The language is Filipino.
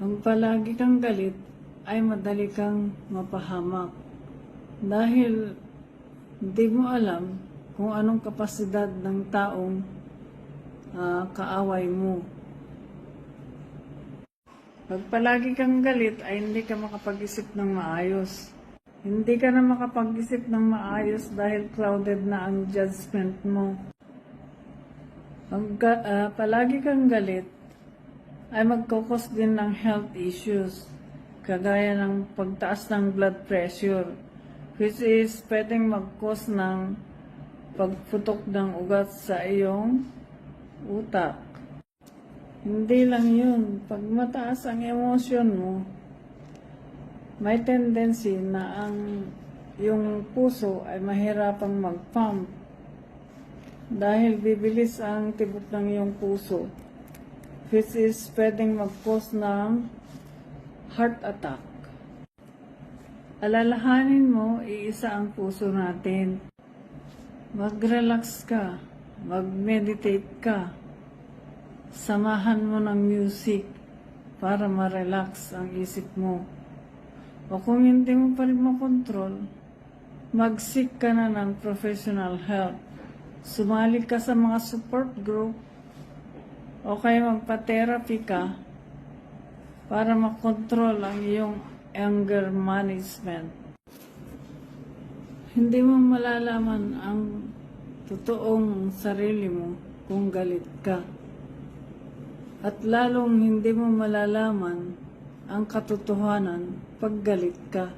Ang palagi kang galit ay madali kang mapahamak dahil hindi mo alam kung anong kapasidad ng taong kaaway mo. Pag palagi kang galit ay hindi ka makapag-isip ng maayos. Hindi ka na makapag-isip ng maayos dahil clouded na ang judgment mo. Pag palagi kang galit, ay magkukos din ng health issues, kagaya ng pagtaas ng blood pressure, which is pwedeng mag-cause ng pagputok ng ugat sa iyong utak. Hindi lang yun, pag mataas ang emosyon mo, may tendency na yung puso ay mahirapang mag-pump dahil bibilis ang tibok ng iyong puso, which is pwedeng mag-cause ng heart attack. Alalahanin mo, iisa ang puso natin. Mag-relax ka, mag-meditate ka, samahan mo ng music para ma-relax ang isip mo. O kung hindi mo pa rin makontrol, mag-seek ka na ng professional help. Sumali ka sa mga support group o kaya magpa-therapy ka para makontrol ang iyong anger management. Hindi mo malalaman ang totoong sarili mo kung galit ka. At lalong hindi mo malalaman ang katotohanan pag galit ka.